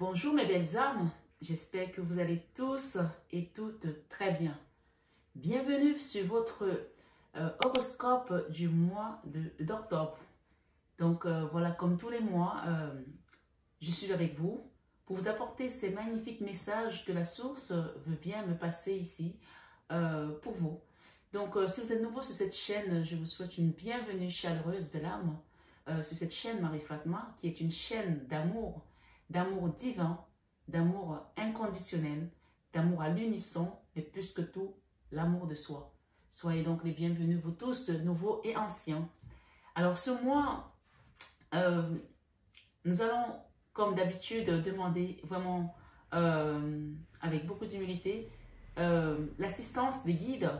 Bonjour mes belles âmes, j'espère que vous allez tous et toutes très bien. Bienvenue sur votre horoscope du mois d'octobre. Donc voilà, comme tous les mois, je suis avec vous pour vous apporter ces magnifiques messages que la source veut bien me passer ici pour vous. Donc si vous êtes nouveau sur cette chaîne, je vous souhaite une bienvenue chaleureuse, belle âme, sur cette chaîne Marie-Fatma, qui est une chaîne d'amour divin, d'amour inconditionnel, d'amour à l'unisson, mais plus que tout, l'amour de soi. Soyez donc les bienvenus, vous tous, nouveaux et anciens. Alors ce mois, nous allons, comme d'habitude, demander vraiment, avec beaucoup d'humilité, l'assistance des guides.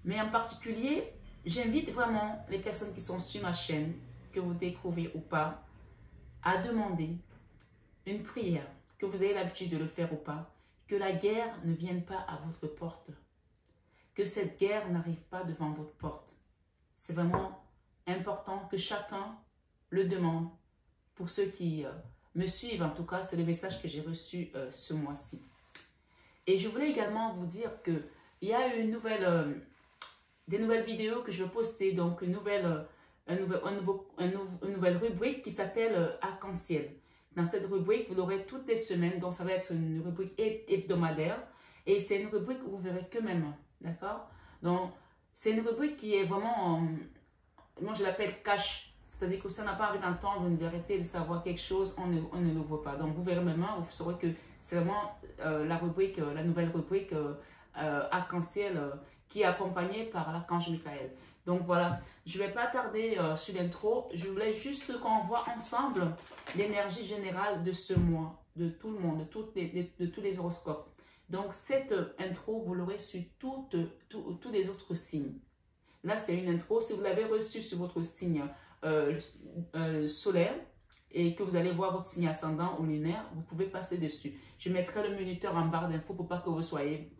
Mais en particulier, j'invite vraiment les personnes qui sont sur ma chaîne, que vous découvrez ou pas, à demander une prière, que vous ayez l'habitude de le faire ou pas, que la guerre ne vienne pas à votre porte, que cette guerre n'arrive pas devant votre porte. C'est vraiment important que chacun le demande. Pour ceux qui me suivent, en tout cas, c'est le message que j'ai reçu ce mois-ci. Et je voulais également vous dire qu'il y a une des nouvelles vidéos que je vais poster, donc une nouvelle rubrique qui s'appelle Arc-en-Ciel. Dans cette rubrique, vous l'aurez toutes les semaines, donc ça va être une rubrique hebdomadaire. Et c'est une rubrique où vous verrez que mes mains, d'accord? Donc, c'est une rubrique qui est vraiment, moi je l'appelle cache. C'est-à-dire que si on n'a pas envie d'entendre une vérité, de savoir quelque chose, on ne l'ouvre pas. Donc, vous verrez mes mains, vous saurez que c'est vraiment la nouvelle rubrique Arc-en-Ciel qui est accompagnée par l'archange Michael. Donc voilà, je ne vais pas tarder sur l'intro. Je voulais juste qu'on voit ensemble l'énergie générale de ce mois, de tout le monde, de tous les horoscopes. Donc cette intro, vous l'aurez sur tous les autres signes. Là, c'est une intro. Si vous l'avez reçue sur votre signe solaire et que vous allez voir votre signe ascendant ou lunaire, vous pouvez passer dessus. Je mettrai le minuteur en barre d'infos pour pas que vous soyez...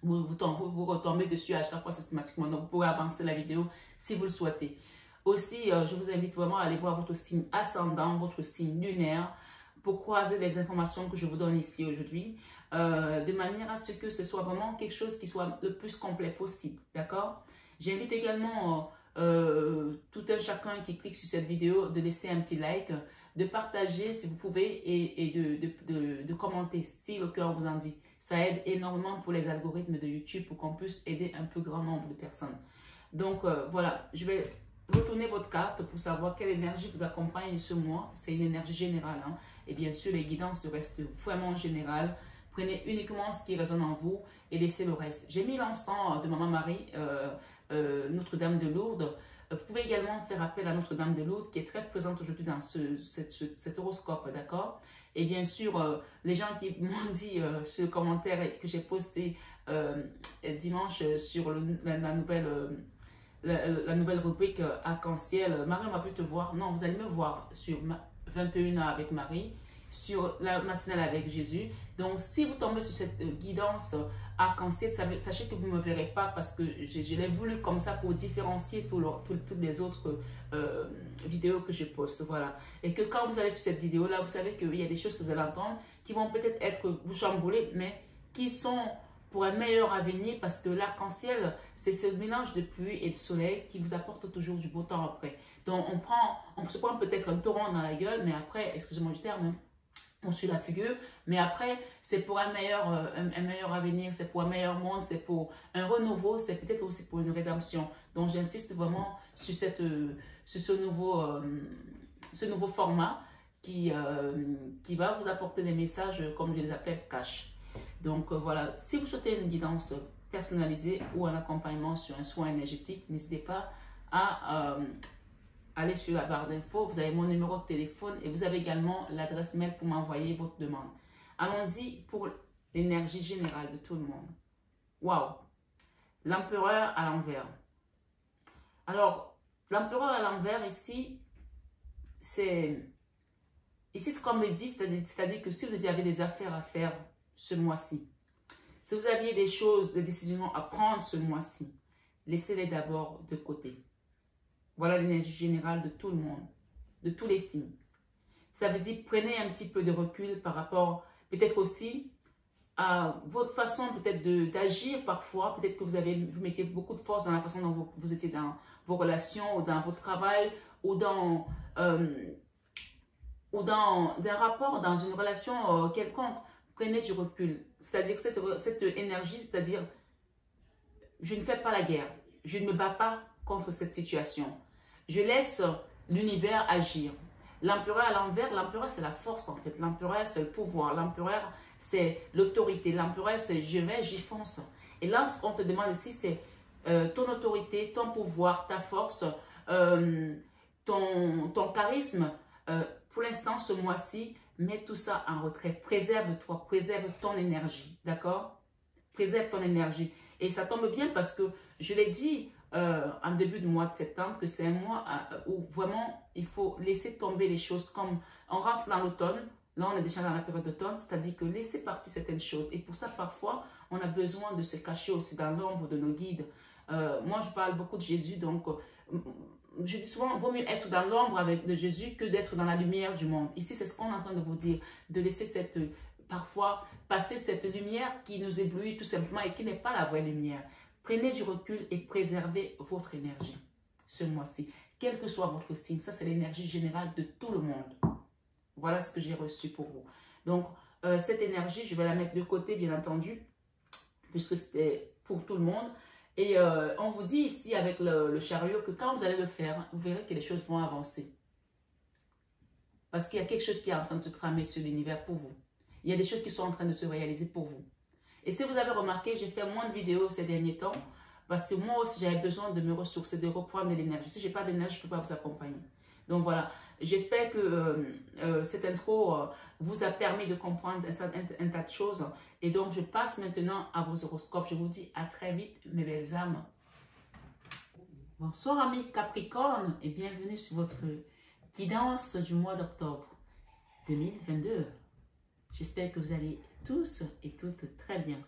Vous retombez dessus à chaque fois systématiquement. Donc, vous pouvez avancer la vidéo si vous le souhaitez. Aussi, je vous invite vraiment à aller voir votre signe ascendant, votre signe lunaire, pour croiser les informations que je vous donne ici aujourd'hui, de manière à ce que ce soit vraiment quelque chose qui soit le plus complet possible. D'accord? J'invite également tout un chacun qui clique sur cette vidéo de laisser un petit like, de partager si vous pouvez et de commenter si le cœur vous en dit. Ça aide énormément pour les algorithmes de YouTube pour qu'on puisse aider un plus grand nombre de personnes. Donc voilà, je vais retourner votre carte pour savoir quelle énergie vous accompagne ce mois. C'est une énergie générale. Hein? Et bien sûr, les guidances restent vraiment générales. Prenez uniquement ce qui résonne en vous et laissez le reste. J'ai mis l'encens de Maman Marie, Notre-Dame de Lourdes. Vous pouvez également faire appel à Notre-Dame de Lourdes qui est très présente aujourd'hui dans cet horoscope, d'accord? Et bien sûr, les gens qui m'ont dit ce commentaire que j'ai posté dimanche sur la nouvelle rubrique Arc-en-Ciel, Marie m'a pu te voir. Non, vous allez me voir sur 21h avec Marie, sur la matinale avec Jésus. Donc, si vous tombez sur cette guidance Arc-en-Ciel, sachez que vous ne me verrez pas parce que je l'ai voulu comme ça pour différencier toutes les autres vidéos que je poste. Voilà. Et que quand vous allez sur cette vidéo-là, vous savez qu'il y a des choses que vous allez entendre qui vont peut-être vous chambouler, mais qui sont pour un meilleur avenir parce que l'arc-en-ciel, c'est ce mélange de pluie et de soleil qui vous apporte toujours du beau temps après. Donc, on se prend peut-être un torrent dans la gueule, mais après, excusez-moi du terme, on suit la figure, mais après, c'est pour un meilleur avenir, c'est pour un meilleur monde, c'est pour un renouveau, c'est peut-être aussi pour une rédemption. Donc, j'insiste vraiment sur ce nouveau format qui va vous apporter des messages, comme je les appelle, cash. Donc, voilà, si vous souhaitez une guidance personnalisée ou un accompagnement sur un soin énergétique, n'hésitez pas à... allez sur la barre d'infos, vous avez mon numéro de téléphone et vous avez également l'adresse mail pour m'envoyer votre demande. Allons-y pour l'énergie générale de tout le monde. Waouh! L'empereur à l'envers. Alors, l'empereur à l'envers ici, c'est ce qu'on me dit, c'est-à-dire que si vous avez des affaires à faire ce mois-ci, si vous aviez des choses, des décisions à prendre ce mois-ci, laissez-les d'abord de côté. Voilà l'énergie générale de tout le monde, de tous les signes. Ça veut dire prenez un petit peu de recul par rapport peut-être aussi à votre façon peut-être d'agir parfois. Peut-être que vous mettiez beaucoup de force dans la façon dont vous étiez dans vos relations ou dans votre travail euh, ou dans un rapport, dans une relation quelconque. Prenez du recul. C'est-à-dire que cette énergie, c'est-à-dire je ne fais pas la guerre. Je ne me bats pas contre cette situation. Je laisse l'univers agir. L'empereur à l'envers, l'empereur c'est la force en fait. L'empereur c'est le pouvoir. L'empereur c'est l'autorité. L'empereur c'est je vais, j'y fonce. Et là, ce qu'on te demande ici, c'est ton autorité, ton pouvoir, ta force, ton charisme. Pour l'instant, ce mois-ci, mets tout ça en retrait. Préserve-toi, préserve ton énergie. D'accord? Préserve ton énergie. Et ça tombe bien parce que je l'ai dit en début de mois de septembre que c'est un mois où vraiment il faut laisser tomber les choses comme on rentre dans l'automne. Là, on est déjà dans la période d'automne, c'est-à-dire que laisser partir certaines choses. Et pour ça, parfois, on a besoin de se cacher aussi dans l'ombre de nos guides. Moi, je parle beaucoup de Jésus, donc je dis souvent, il vaut mieux être dans l'ombre de Jésus que d'être dans la lumière du monde. Ici, c'est ce qu'on est en train de vous dire, de laisser parfois passer cette lumière qui nous éblouit tout simplement et qui n'est pas la vraie lumière. Prenez du recul et préservez votre énergie ce mois-ci, quel que soit votre signe. Ça, c'est l'énergie générale de tout le monde. Voilà ce que j'ai reçu pour vous. Donc, cette énergie, je vais la mettre de côté, bien entendu, puisque c'était pour tout le monde. Et on vous dit ici avec le chariot que quand vous allez le faire, vous verrez que les choses vont avancer. Parce qu'il y a quelque chose qui est en train de se tramer sur l'univers pour vous. Il y a des choses qui sont en train de se réaliser pour vous. Et si vous avez remarqué, j'ai fait moins de vidéos ces derniers temps parce que moi aussi, j'avais besoin de me ressourcer, de reprendre de l'énergie. Si je n'ai pas d'énergie, je ne peux pas vous accompagner. Donc voilà, j'espère que cette intro vous a permis de comprendre un tas de choses. Et donc, je passe maintenant à vos horoscopes. Je vous dis à très vite, mes belles âmes. Bonsoir, amis Capricorne, et bienvenue sur votre guidance du mois d'octobre 2022. J'espère que vous allez tous et toutes très bien.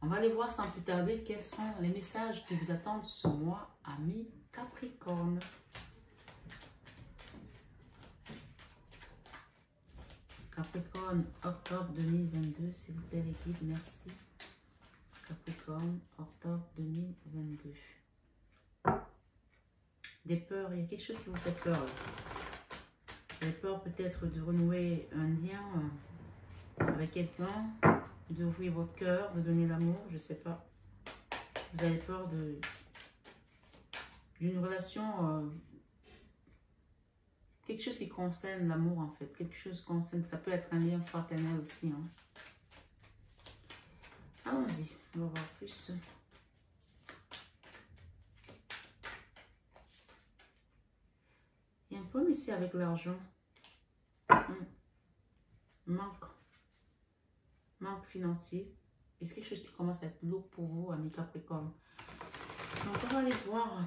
On va aller voir sans plus tarder quels sont les messages qui vous attendent ce mois, amis Capricorne. Capricorne, octobre 2022, s'il vous plaît les guides, merci. Capricorne, octobre 2022. Des peurs, il y a quelque chose qui vous fait peur. Vous avez peur peut-être de renouer un lien avec quelqu'un, d'ouvrir votre cœur, de donner l'amour, je ne sais pas. Vous avez peur d'une relation, quelque chose qui concerne l'amour en fait, quelque chose qui concerne, ça peut être un lien fraternel aussi. Hein. Allons-y, on va voir plus. Il y a un problème ici avec l'argent. Manque financier. Est-ce quelque chose qui commence à être lourd pour vous, amis Capricorne? Donc, on va aller voir.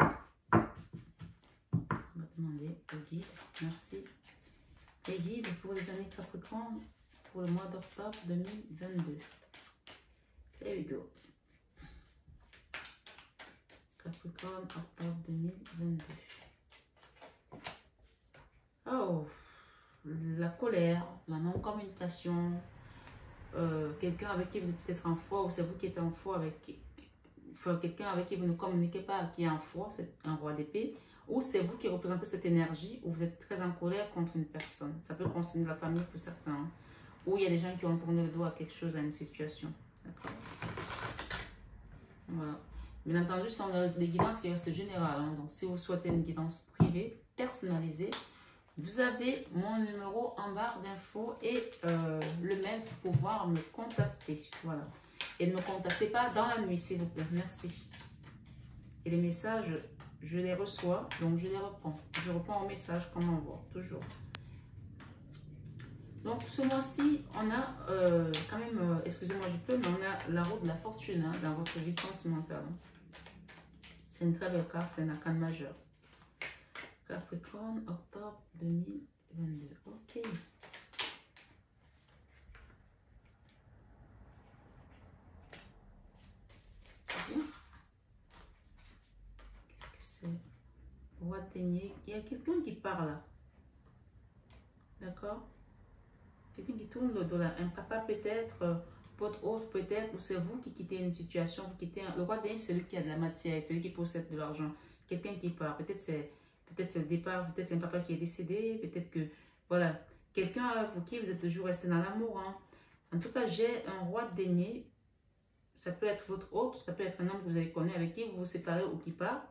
On va demander au guide. Merci. Les guides pour les amis Capricorne pour le mois d'octobre 2022. There we go. Capricorne, octobre 2022. Oh, la colère, la non-communication, quelqu'un avec qui vous êtes peut-être en foi, ou c'est vous qui êtes en foi avec quelqu'un avec qui vous ne communiquez pas, qui est en foi, c'est un roi d'épée, ou c'est vous qui représentez cette énergie, où vous êtes très en colère contre une personne. Ça peut concerner la famille pour certains, hein, ou il y a des gens qui ont tourné le dos à quelque chose, à une situation. D'accord. Voilà. Bien entendu, ce sont des guidances qui restent générales. Hein. Donc, si vous souhaitez une guidance privée, personnalisée, vous avez mon numéro en barre d'infos et le mail pour pouvoir me contacter. Voilà. Et ne me contactez pas dans la nuit, s'il vous plaît. Merci. Et les messages, je les reçois, donc je les reprends. Je reprends au message comme on voit, toujours. Donc, ce mois-ci, on a quand même, excusez-moi du peu, mais on a la roue de la fortune hein, dans votre vie sentimentale. Hein. C'est une très belle carte, c'est un arcane majeur. Capricorne, octobre 2022. Ok. C'est bien. Qu'est-ce que c'est? Roi de denier. Il y a quelqu'un qui parle là. D'accord? Quelqu'un qui tourne le dos là. Un papa peut-être, votre autre peut-être, ou c'est vous qui quittez une situation, vous quittez le roi d'ailleurs, c'est celui qui a de la matière, c'est lui qui possède de l'argent. Quelqu'un qui part, peut-être le départ, peut-être c'est un papa qui est décédé, peut-être que, voilà, quelqu'un pour qui vous êtes toujours resté dans l'amour. Hein. En tout cas, j'ai un roi de denier. Ça peut être votre hôte, ça peut être un homme que vous avez connu avec qui vous vous séparez ou qui part.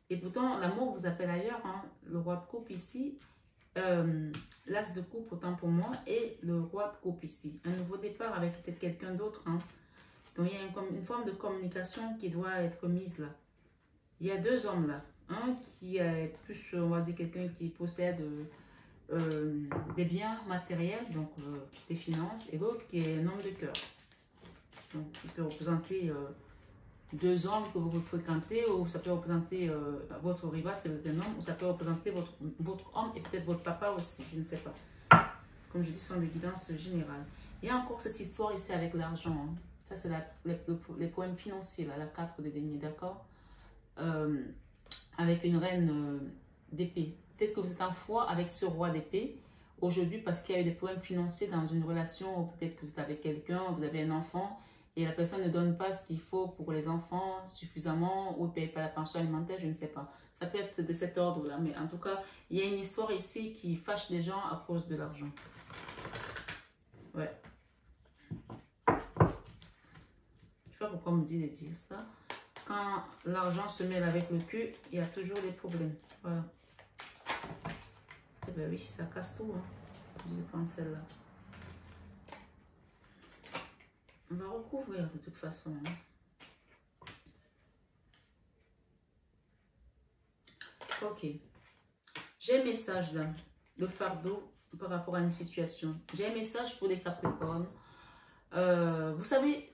Et pourtant, l'amour vous appelle ailleurs. Hein. Le roi de coupe ici, l'as de coupe autant pour moi, et le roi de coupe ici. Un nouveau départ avec peut-être quelqu'un d'autre. Hein. Donc, il y a une forme de communication qui doit être mise là. Il y a deux hommes là. Un qui est plus, on va dire, quelqu'un qui possède des biens matériels, donc des finances, et l'autre qui est un homme de cœur. Donc, il peut représenter deux hommes que vous fréquentez, ou ça peut représenter votre rival, c'est un homme, ou ça peut représenter votre homme et peut-être votre papa aussi, je ne sais pas. Comme je dis, ce sont des guidances générales. Il y a encore cette histoire ici avec l'argent. Hein. Ça, c'est les poèmes financiers, là, la 4 de denier, d'accord? Avec une reine d'épée. Peut-être que vous êtes en foi avec ce roi d'épée aujourd'hui parce qu'il y a eu des problèmes financiers dans une relation, ou peut-être que vous êtes avec quelqu'un, vous avez un enfant et la personne ne donne pas ce qu'il faut pour les enfants suffisamment, ou ne paye pas la pension alimentaire, je ne sais pas. Ça peut être de cet ordre-là, mais en tout cas, il y a une histoire ici qui fâche les gens à cause de l'argent. Ouais. Je ne sais pas pourquoi on me dit de dire ça. Quand l'argent se mêle avec le cul, il y a toujours des problèmes. Voilà. Eh bien oui, ça casse tout. Hein. Je vais prendre celle-là. On va recouvrir de toute façon. Hein. Ok. J'ai un message là. Le fardeau par rapport à une situation. J'ai un message pour les Capricornes. Vous savez,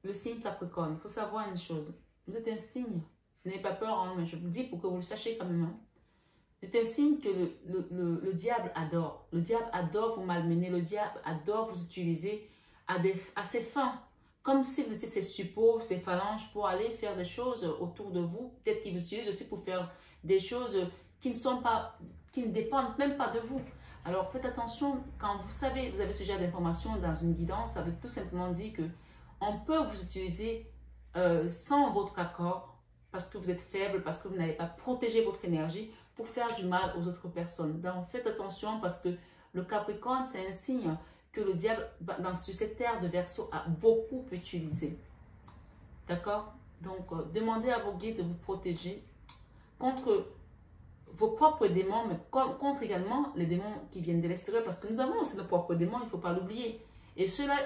le signe Capricorne, il faut savoir une chose. Vous êtes un signe. N'ayez pas peur, hein, mais je vous dis pour que vous le sachiez quand même. Hein. C'est un signe que le diable adore. Le diable adore vous malmener. Le diable adore vous utiliser à ses fins. Comme si vous étiez ses suppôts, ses phalanges pour aller faire des choses autour de vous. Peut-être qu'il vous utilise aussi pour faire des choses qui ne dépendent même pas de vous. Alors faites attention, quand vous savez, vous avez ce genre d'informations dans une guidance, ça veut tout simplement dire que on peut vous utiliser sans votre accord, parce que vous êtes faible, parce que vous n'avez pas protégé votre énergie, pour faire du mal aux autres personnes. Donc faites attention, parce que le Capricorne, c'est un signe que le diable, sur cette terre de Verseau, a beaucoup utilisé. D'accord? Donc demandez à vos guides de vous protéger contre vos propres démons, mais contre également les démons qui viennent de l'extérieur, parce que nous avons aussi nos propres démons, il ne faut pas l'oublier. Et cela,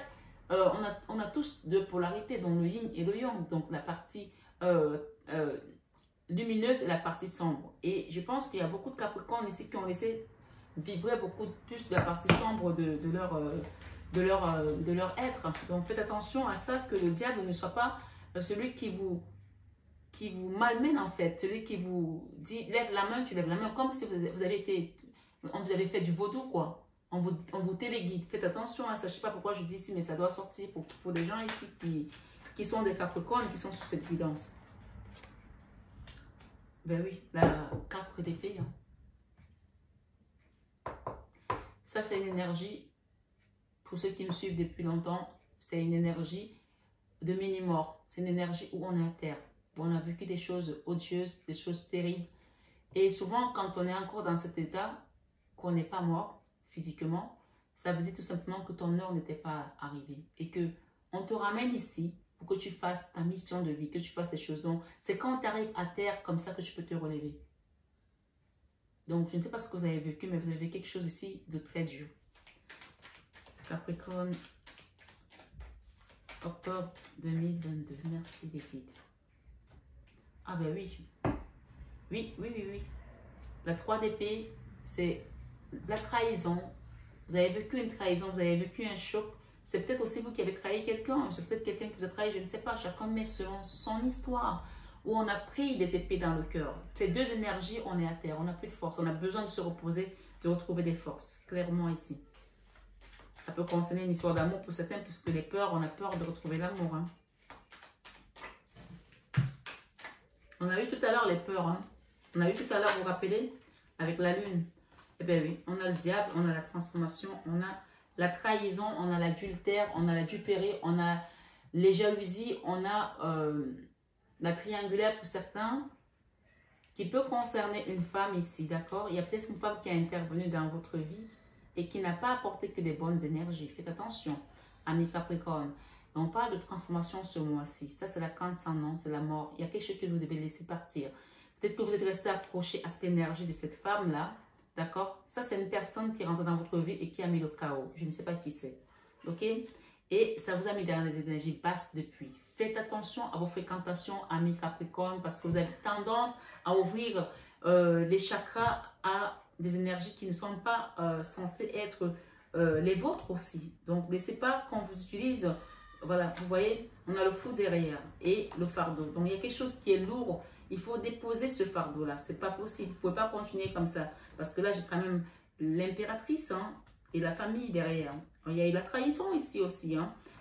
on a tous deux polarités, dont le yin et le yang, donc la partie lumineuse et la partie sombre. Et je pense qu'il y a beaucoup de Capricornes ici qui ont laissé vibrer beaucoup plus de la partie sombre de leur être. Donc faites attention à ça, que le diable ne soit pas celui qui vous malmène en fait, celui qui vous dit lève la main, tu lèves la main, comme si vous avez fait du vaudou quoi. On vous téléguide. Faites attention à ça. Je ne sais pas pourquoi je dis ici, mais ça doit sortir pour des gens ici qui sont des Capricornes, qui sont sous cette guidance. Ben oui, la 4 d'épée. Hein. Ça, c'est une énergie, pour ceux qui me suivent depuis longtemps, c'est une énergie de mini-mort. C'est une énergie où on est à terre, où on a vécu des choses odieuses, des choses terribles. Et souvent, quand on est encore dans cet état, qu'on n'est pas mort physiquement, ça veut dire tout simplement que ton heure n'était pas arrivée. Et que on te ramène ici pour que tu fasses ta mission de vie, que tu fasses des choses. Donc, c'est quand tu arrives à terre comme ça que tu peux te relever. Donc, je ne sais pas ce que vous avez vécu, mais vous avez quelque chose ici de très dur. Capricorne, octobre 2022. Merci les guides. Ah ben oui. Oui. La 3 d'épée, c'est la trahison. Vous avez vécu une trahison, vous avez vécu un choc. C'est peut-être aussi vous qui avez trahi quelqu'un. C'est peut-être quelqu'un qui vous a trahi, je ne sais pas. Chacun met selon son histoire. Où on a pris des épées dans le cœur. Ces deux énergies, on est à terre. On n'a plus de force. On a besoin de se reposer, de retrouver des forces. Clairement ici. Ça peut concerner une histoire d'amour pour certains, puisque les peurs, on a peur de retrouver l'amour. Hein. On a eu tout à l'heure les peurs. Hein. On a eu tout à l'heure, vous vous rappelez, avec la lune. Eh bien oui, on a le diable, on a la transformation, on a la trahison, on a l'adultère, on a la duperie, on a les jalousies, on a la triangulaire pour certains, qui peut concerner une femme ici, d'accord? Il y a peut-être une femme qui a intervenu dans votre vie et qui n'a pas apporté que des bonnes énergies. Faites attention, amis Capricorne. On parle de transformation ce mois-ci. Ça, c'est la canne sans nom, c'est la mort. Il y a quelque chose que vous devez laisser partir. Peut-être que vous êtes resté accroché à cette énergie de cette femme-là, d'accord? Ça, c'est une personne qui rentre dans votre vie et qui a mis le chaos. Je ne sais pas qui c'est, ok? Et ça vous a mis dans des énergies basses depuis. Faites attention à vos fréquentations, amis Capricorne, parce que vous avez tendance à ouvrir les chakras à des énergies qui ne sont pas censées être les vôtres aussi. Donc, laissez pas qu'on vous utilise. Voilà, vous voyez, on a le fou derrière et le fardeau. Donc, il y a quelque chose qui est lourd. Il faut déposer ce fardeau-là. C'est pas possible. Vous ne pouvez pas continuer comme ça. Parce que là, j'ai quand même l'impératrice et la famille derrière. Il y a eu la trahison ici aussi.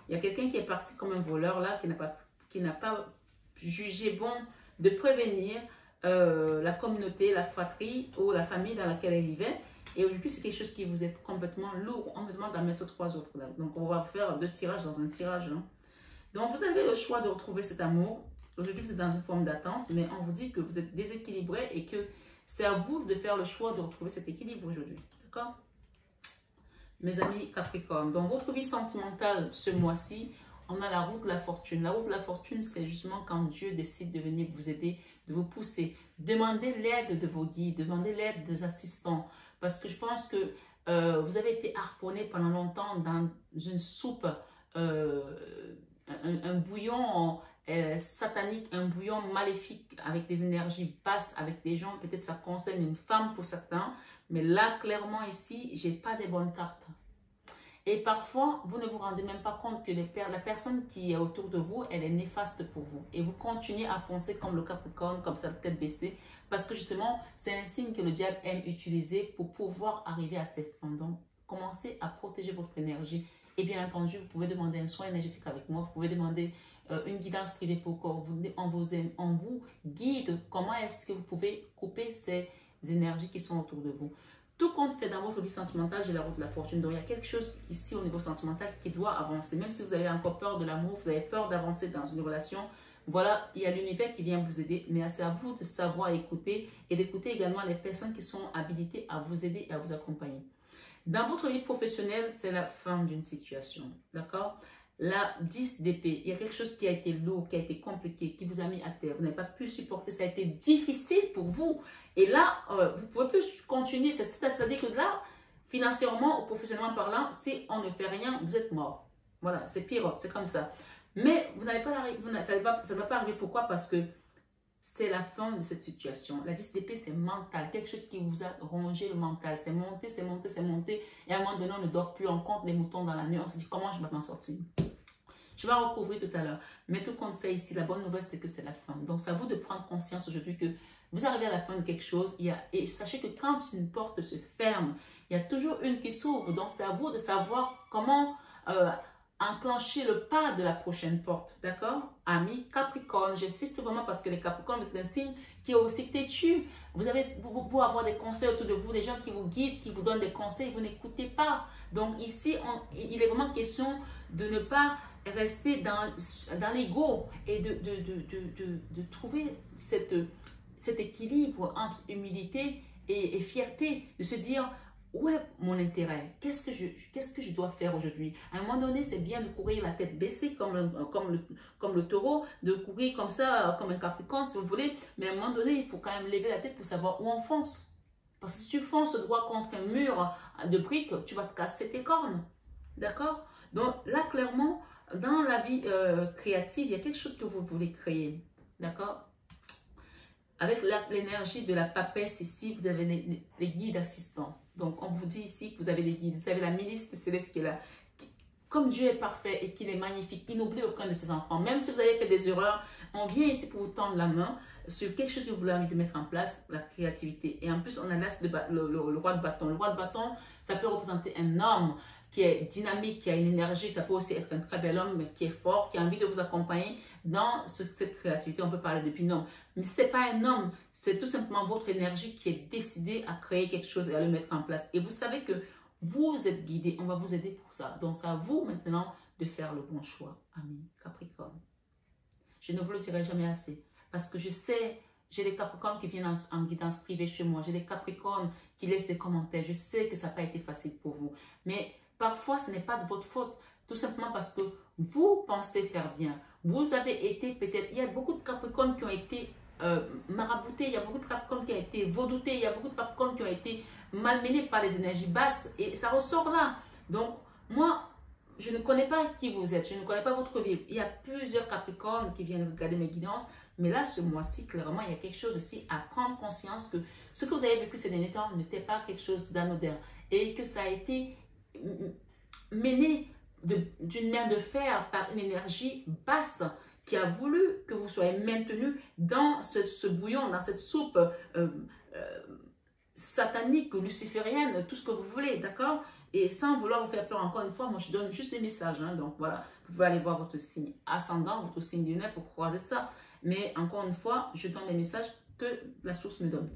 Il y a quelqu'un qui est parti comme un voleur là, qui n'a pas jugé bon de prévenir la communauté, la fratrie ou la famille dans laquelle elle vivait. Et aujourd'hui, c'est quelque chose qui vous est complètement lourd. On me demande d'en mettre 3 autres là. Donc, on va faire 2 tirages dans un tirage. Donc, vous avez le choix de retrouver cet amour. Aujourd'hui, vous êtes dans une forme d'attente, mais on vous dit que vous êtes déséquilibré et que c'est à vous de faire le choix de retrouver cet équilibre aujourd'hui. D'accord? Mes amis Capricorne, dans votre vie sentimentale ce mois-ci, on a la route de la fortune. La route de la fortune, c'est justement quand Dieu décide de venir vous aider, de vous pousser. Demandez l'aide de vos guides, demandez l'aide des assistants. Parce que je pense que vous avez été harponné pendant longtemps dans une soupe, un bouillon satanique, un bouillon maléfique avec des énergies basses, avec des gens, peut-être ça concerne une femme pour certains, mais là, clairement ici, j'ai pas des bonnes cartes. Et parfois, vous ne vous rendez même pas compte que la personne qui est autour de vous, elle est néfaste pour vous. Et vous continuez à foncer comme le Capricorne, comme ça, tête baissée, parce que justement, c'est un signe que le diable aime utiliser pour pouvoir arriver à ses fins. Donc, commencez à protéger votre énergie. Et bien entendu, vous pouvez demander un soin énergétique avec moi, vous pouvez demander une guidance privée pour qu'on vous guide. Comment est-ce que vous pouvez couper ces énergies qui sont autour de vous? Tout compte fait dans votre vie sentimentale, j'ai la route de la fortune. Donc, il y a quelque chose ici au niveau sentimental qui doit avancer. Même si vous avez encore peur de l'amour, vous avez peur d'avancer dans une relation, voilà, il y a l'univers qui vient vous aider. Mais c'est à vous de savoir écouter et d'écouter également les personnes qui sont habilitées à vous aider et à vous accompagner. Dans votre vie professionnelle, c'est la fin d'une situation. D'accord? La 10 d'épée, il y a quelque chose qui a été lourd, qui a été compliqué, qui vous a mis à terre. Vous n'avez pas pu supporter, ça a été difficile pour vous. Et là, vous ne pouvez plus continuer. C'est-à-dire que là, financièrement ou professionnellement parlant, si on ne fait rien, vous êtes mort. Voilà, c'est pire, c'est comme ça. Mais vous n'allez pas ça ne va pas arriver. Pourquoi? Parce que c'est la fin de cette situation. La 10 d'épée, c'est mental. Quelque chose qui vous a rongé le mental. C'est monté, c'est monté, c'est monté. Et à un moment donné, on ne dort plus. On compte les moutons dans la nuit. On se dit, comment je vais m'en sortir? Je vais recouvrir tout à l'heure. Mais tout compte fait ici, la bonne nouvelle, c'est que c'est la fin. Donc, c'est à vous de prendre conscience aujourd'hui que vous arrivez à la fin de quelque chose. Et sachez que quand une porte se ferme, il y a toujours une qui s'ouvre. Donc, c'est à vous de savoir comment enclencher le pas de la prochaine porte. D'accord? Amis Capricorne, j'insiste vraiment parce que les Capricornes, c'est un signe qui est aussi têtu. Vous avez beau avoir des conseils autour de vous, des gens qui vous guident, qui vous donnent des conseils, vous n'écoutez pas. Donc ici, il est vraiment question de ne pas rester dans l'ego et de trouver cet équilibre entre humilité et fierté, de se dire, où est mon intérêt? Qu'est-ce que je dois faire aujourd'hui? À un moment donné, c'est bien de courir la tête baissée comme le taureau, de courir comme ça, comme un capricorne si vous voulez, mais à un moment donné, il faut quand même lever la tête pour savoir où on fonce. Parce que si tu fonces droit contre un mur de briques, tu vas te casser tes cornes. D'accord? Donc là, clairement, dans la vie créative, il y a quelque chose que vous voulez créer. D'accord? Avec l'énergie de la papesse ici, vous avez les guides assistants. Donc, on vous dit ici que vous avez des guides. Vous avez la milice céleste qui est là. Comme Dieu est parfait et qu'il est magnifique, il n'oublie aucun de ses enfants. Même si vous avez fait des erreurs, on vient ici pour vous tendre la main sur quelque chose que vous avez envie de mettre en place, la créativité. Et en plus, on a le roi de bâton. Le roi de bâton, ça peut représenter un homme. qui est dynamique, qui a une énergie. Ça peut aussi être un très bel homme, mais qui est fort, qui a envie de vous accompagner dans cette créativité. On peut parler de binôme. Mais ce n'est pas un homme, c'est tout simplement votre énergie qui est décidée à créer quelque chose et à le mettre en place. Et vous savez que vous êtes guidé, on va vous aider pour ça. Donc, c'est à vous maintenant de faire le bon choix. Amis, Capricorne. Je ne vous le dirai jamais assez. Parce que je sais, j'ai des Capricornes qui viennent en guidance privée chez moi. J'ai des Capricornes qui laissent des commentaires. Je sais que ça n'a pas été facile pour vous. Mais parfois, ce n'est pas de votre faute. Tout simplement parce que vous pensez faire bien. Vous avez été peut-être... Il y a beaucoup de Capricornes qui ont été maraboutés. Il y a beaucoup de Capricornes qui ont été vaudoutés. Il y a beaucoup de Capricornes qui ont été malmenés par les énergies basses. Et ça ressort là. Donc, moi... Je ne connais pas qui vous êtes, je ne connais pas votre vie. Il y a plusieurs Capricornes qui viennent regarder mes guidances, mais là, ce mois-ci, clairement, il y a quelque chose ici à prendre conscience que ce que vous avez vécu ces derniers temps n'était pas quelque chose d'anodin et que ça a été mené d'une main de fer par une énergie basse qui a voulu que vous soyez maintenu dans ce bouillon, dans cette soupe satanique, luciférienne, tout ce que vous voulez, d'accord? Et sans vouloir vous faire peur, encore une fois, moi je donne juste des messages. Hein, donc voilà, vous pouvez aller voir votre signe ascendant, votre signe lunaire pour croiser ça. Mais encore une fois, je donne des messages que la source me donne.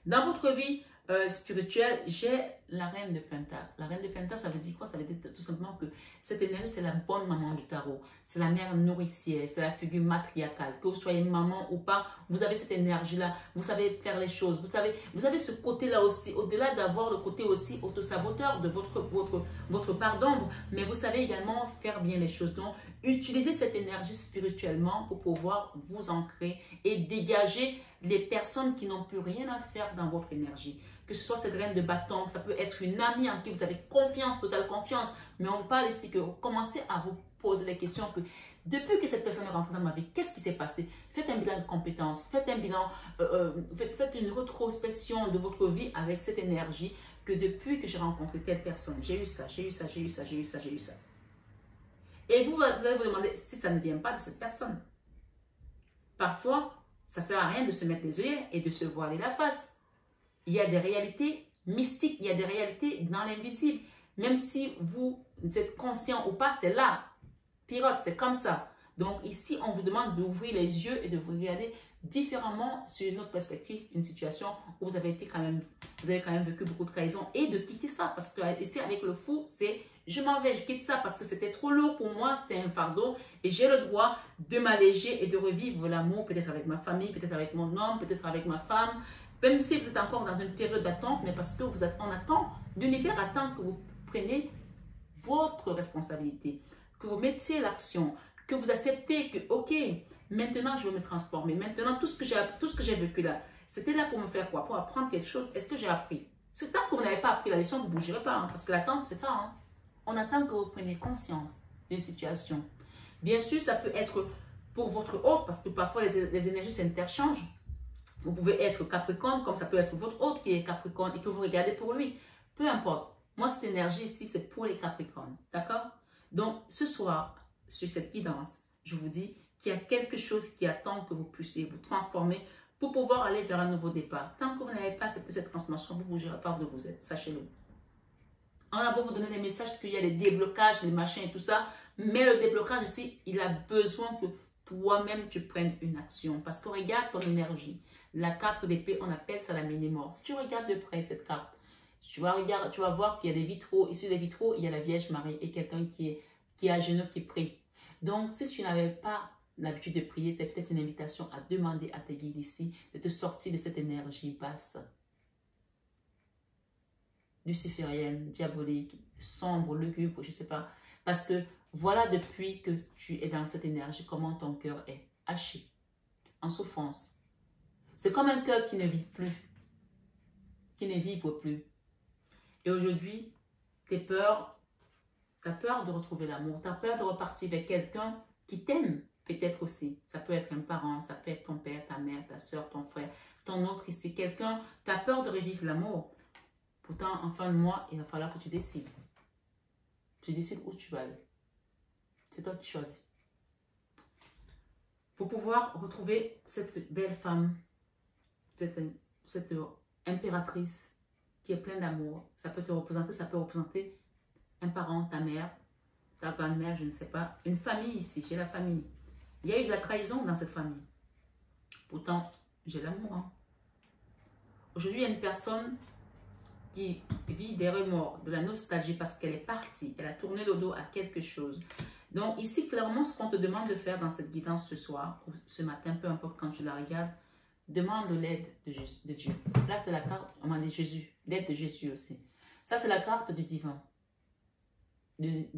Dans votre vie spirituelle, j'ai la reine de Pentacle. La reine de Pentacle, ça veut dire quoi? Ça veut dire tout simplement que cette énergie, c'est la bonne maman du tarot. C'est la mère nourricière, c'est la figure matriarcale. Que vous soyez maman ou pas, vous avez cette énergie-là. Vous savez faire les choses. Vous avez ce côté-là aussi, au-delà d'avoir le côté aussi autosaboteur de votre part d'ombre. Mais vous savez également faire bien les choses. Donc, utilisez cette énergie spirituellement pour pouvoir vous ancrer et dégager les personnes qui n'ont plus rien à faire dans votre énergie. Que ce soit cette reine de bâton, ça peut être une amie en qui vous avez confiance, totale confiance. Mais on parle ici que vous commencez à vous poser les questions que depuis que cette personne est rentrée dans ma vie, qu'est-ce qui s'est passé? Faites un bilan de compétences, faites un bilan, faites une rétrospection de votre vie avec cette énergie que depuis que j'ai rencontré telle personne, j'ai eu ça, j'ai eu ça, j'ai eu ça, j'ai eu ça, j'ai eu ça. Et vous allez vous demander si ça ne vient pas de cette personne. Parfois, ça ne sert à rien de se mettre les œillets et de se voiler la face. Il y a des réalités mystiques, il y a des réalités dans l'invisible. Même si vous êtes conscient ou pas, c'est là. Pirote, c'est comme ça. Donc ici, on vous demande d'ouvrir les yeux et de vous regarder différemment sur une autre perspective, une situation où vous avez quand même vécu beaucoup de trahison et de quitter ça. Parce que ici, avec le fou, c'est je m'en vais, je quitte ça parce que c'était trop lourd pour moi, c'était un fardeau et j'ai le droit de m'alléger et de revivre l'amour, peut-être avec ma famille, peut-être avec mon homme, peut-être avec ma femme, même si vous êtes encore dans une période d'attente, mais parce que vous êtes en attente, l'univers attend que vous preniez votre responsabilité, que vous mettiez l'action, que vous acceptez que, ok, maintenant je veux me transformer, maintenant tout ce que j'ai vécu là, c'était là pour me faire quoi? Pour apprendre quelque chose. Est-ce que j'ai appris? C'est tant que vous n'avez pas appris la leçon, vous ne bougerez pas, hein, parce que l'attente, c'est ça. Hein. On attend que vous preniez conscience d'une situation. Bien sûr, ça peut être pour votre hôte, parce que parfois les énergies s'interchangent. Vous pouvez être Capricorne, comme ça peut être votre hôte qui est Capricorne et que vous regardez pour lui. Peu importe. Moi, cette énergie ici, c'est pour les Capricornes. D'accord? Donc, ce soir, sur cette guidance, je vous dis qu'il y a quelque chose qui attend que vous puissiez vous transformer pour pouvoir aller vers un nouveau départ. Tant que vous n'avez pas cette transformation, vous ne bougerez pas où vous êtes. Sachez-le. On a beau vous donner des messages qu'il y a des déblocages, des machins et tout ça, mais le déblocage ici, il a besoin que toi-même tu prennes une action. Parce que regarde ton énergie. La 4 d'épée, on appelle ça la mini-mort. Si tu regardes de près cette carte, tu vas voir qu'il y a des vitraux. Ici, des vitraux, il y a la Vierge Marie et quelqu'un qui est à genoux qui prie. Donc, si tu n'avais pas l'habitude de prier, c'est peut-être une invitation à demander à tes guides ici de te sortir de cette énergie basse, luciférienne, diabolique, sombre, lugubre, je ne sais pas. Parce que voilà depuis que tu es dans cette énergie, comment ton cœur est haché, en souffrance. C'est comme un cœur qui ne vit plus, qui ne vibre plus. Et aujourd'hui, tu as peur de retrouver l'amour, tu as peur de repartir avec quelqu'un qui t'aime, peut-être aussi. Ça peut être un parent, ça peut être ton père, ta mère, ta soeur, ton frère, ton autre ici, quelqu'un, tu as peur de revivre l'amour. Pourtant, en fin de mois, il va falloir que tu décides. Tu décides où tu vas aller. C'est toi qui choisis. Pour pouvoir retrouver cette belle femme, cette impératrice qui est pleine d'amour, ça peut te représenter, ça peut représenter un parent, ta mère, ta grand-mère, je ne sais pas, une famille ici, j'ai la famille. Il y a eu de la trahison dans cette famille. Pourtant, j'ai l'amour. Hein. Aujourd'hui, il y a une personne qui vit des remords, de la nostalgie parce qu'elle est partie, elle a tourné le dos à quelque chose. Donc ici, clairement, ce qu'on te demande de faire dans cette guidance ce soir, ou ce matin, peu importe quand tu la regardes, demande l'aide de Dieu. Là, c'est la carte, on m'a dit Jésus, l'aide de Jésus aussi. Ça, c'est la carte du divin, du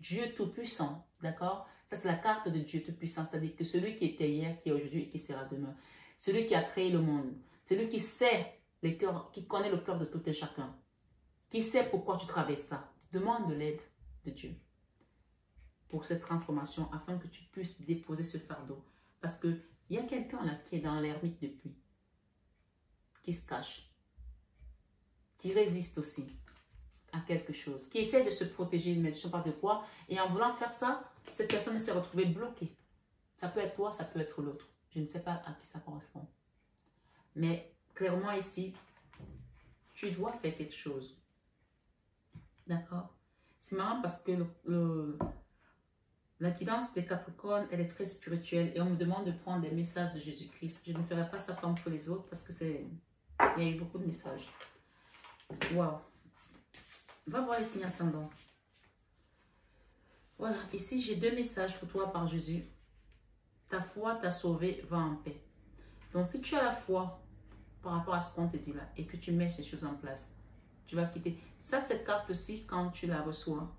Dieu Tout-Puissant, d'accord? Ça, c'est la carte de Dieu Tout-Puissant, c'est-à-dire que celui qui était hier, qui est aujourd'hui et qui sera demain. Celui qui a créé le monde, celui qui sait les cœurs, qui connaît le cœur de tout et chacun, qui sait pourquoi tu traverses ça. Demande de l'aide de Dieu pour cette transformation afin que tu puisses déposer ce fardeau. Parce qu'il y a quelqu'un là qui est dans l'ermite depuis, qui se cache, qui résiste aussi à quelque chose, qui essaie de se protéger, mais je ne sais pas de quoi. Et en voulant faire ça, cette personne s'est retrouvée bloquée. Ça peut être toi, ça peut être l'autre. Je ne sais pas à qui ça correspond. Mais clairement ici, tu dois faire quelque chose. D'accord? C'est marrant parce que la guidance des Capricornes, elle est très spirituelle et on me demande de prendre des messages de Jésus-Christ. Je ne ferai pas ça comme pour les autres parce que il y a eu beaucoup de messages. Waouh! Va voir ici, ascendant. Voilà, ici j'ai 2 messages pour toi par Jésus. Ta foi t'a sauvé, va en paix. Donc si tu as la foi par rapport à ce qu'on te dit là et que tu mets ces choses en place, tu vas quitter. Ça, cette carte-ci, quand tu la reçois,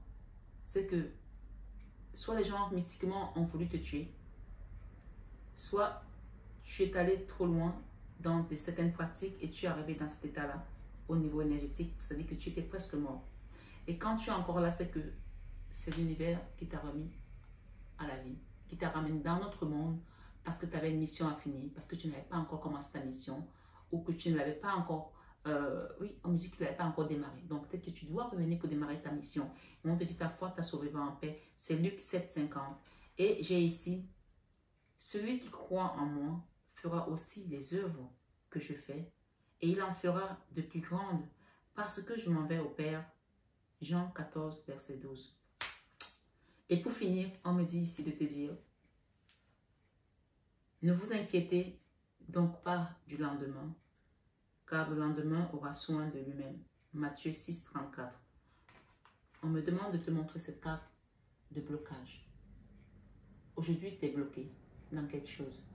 c'est que soit les gens mystiquement ont voulu te tuer, soit tu es allé trop loin dans certaines pratiques et tu es arrivé dans cet état-là au niveau énergétique, c'est-à-dire que tu étais presque mort. Et quand tu es encore là, c'est que c'est l'univers qui t'a remis à la vie, qui t'a ramené dans notre monde parce que tu avais une mission à finir, parce que tu n'avais pas encore commencé ta mission ou que tu ne l'avais pas encore, oui, en musique, tu ne l'avais pas encore démarré. Donc peut-être que tu dois revenir pour démarrer ta mission. Et on te dit ta foi t'a sauvé, va en paix. C'est Luc 7,50. Et j'ai ici, celui qui croit en moi fera aussi les œuvres que je fais et il en fera de plus grandes parce que je m'en vais au Père. Jean 14, verset 12. Et pour finir, on me dit ici de te dire, ne vous inquiétez donc pas du lendemain, car le lendemain aura soin de lui-même. Matthieu 6, 34. On me demande de te montrer cette carte de blocage. Aujourd'hui, tu es bloqué dans quelque chose.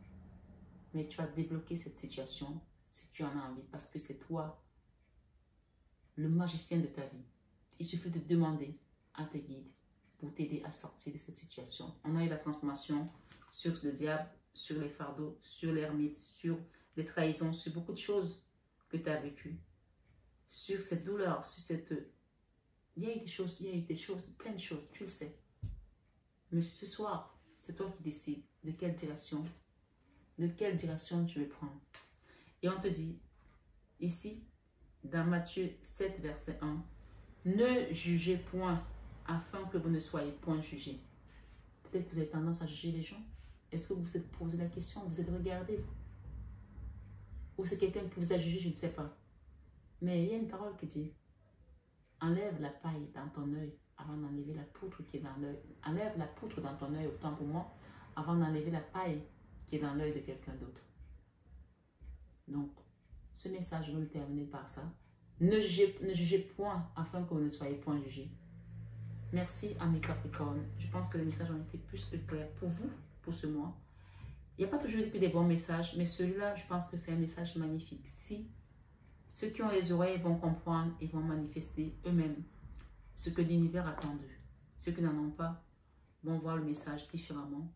Mais tu vas débloquer cette situation si tu en as envie, parce que c'est toi, le magicien de ta vie. Il suffit de demander à tes guides pour t'aider à sortir de cette situation. On a eu la transformation sur le diable, sur les fardeaux, sur l'ermite, sur les trahisons, sur beaucoup de choses que tu as vécues. Sur cette douleur, sur cette... Il y a eu des choses, plein de choses, tu le sais. Mais ce soir, c'est toi qui décides de quelle direction tu veux prendre. Et on te dit, ici, dans Matthieu 7, verset 1, ne jugez point, afin que vous ne soyez point jugés. Peut-être que vous avez tendance à juger les gens. Est-ce que vous vous êtes posé la question, vous êtes regardé, vous? Ou c'est quelqu'un qui vous a jugé, je ne sais pas. Mais il y a une parole qui dit, enlève la paille dans ton œil avant d'enlever la poutre qui est dans l'œil. Enlève la poutre dans ton œil, autant pour moi, avant d'enlever la paille qui est dans l'œil de quelqu'un d'autre. Donc, ce message, je vais le terminer par ça. Ne jugez point afin que vous ne soyez point jugés. Merci à mes Capricornes. Je pense que les messages ont été plus que clairs pour vous, pour ce mois. Il n'y a pas toujours eu des bons messages, mais celui-là, je pense que c'est un message magnifique. Si ceux qui ont les oreilles vont comprendre et vont manifester eux-mêmes ce que l'univers attend d'eux. Ceux qui n'en ont pas vont voir le message différemment.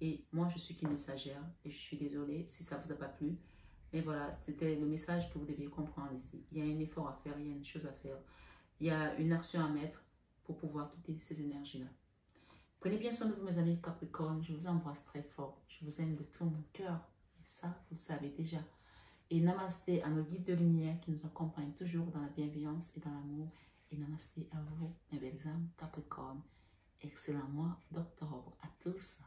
Et moi, je suis qu'une messagère et je suis désolée si ça ne vous a pas plu. Mais voilà, c'était le message que vous deviez comprendre ici. Il y a un effort à faire, il y a une chose à faire. Il y a une action à mettre pour pouvoir quitter ces énergies-là. Prenez bien soin de vous, mes amis Capricorne. Je vous embrasse très fort. Je vous aime de tout mon cœur. Et ça, vous le savez déjà. Et namasté à nos guides de lumière qui nous accompagnent toujours dans la bienveillance et dans l'amour. Et namasté à vous, mes belles âmes Capricorne. Excellent mois d'octobre à tous.